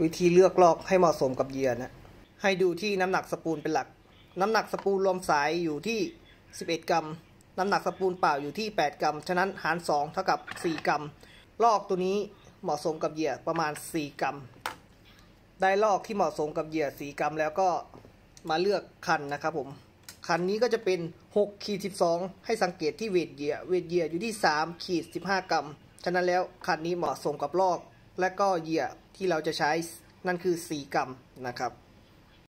วิธีเลือกลอกให้เหมาะสมกับเหยื่อนะให้ดูที่น้ำหนักสปูลเป็นหลักน้ำหนักสปูลรวมสายอยู่ที่11 กรัมน้ำหนักสปูลเปล่าอยู่ที่8 กรัมฉะนั้นหาร2เท่ากับ4 กรัมลอกตัวนี้เหมาะสมกับเหยื่อประมาณ4 กรัมได้ลอกที่เหมาะสมกับเหยื่อ4 กรัมแล้วก็มาเลือกคันนะครับผมคันนี้ก็จะเป็น6-12ให้สังเกตที่เวทเหยื่ออยู่ที่3-15 กรัมฉะนั้นแล้วคันนี้เหมาะสมกับลอกและก็เหยื่อที่เราจะใช้นั่นคือ4 กรัมนะครับ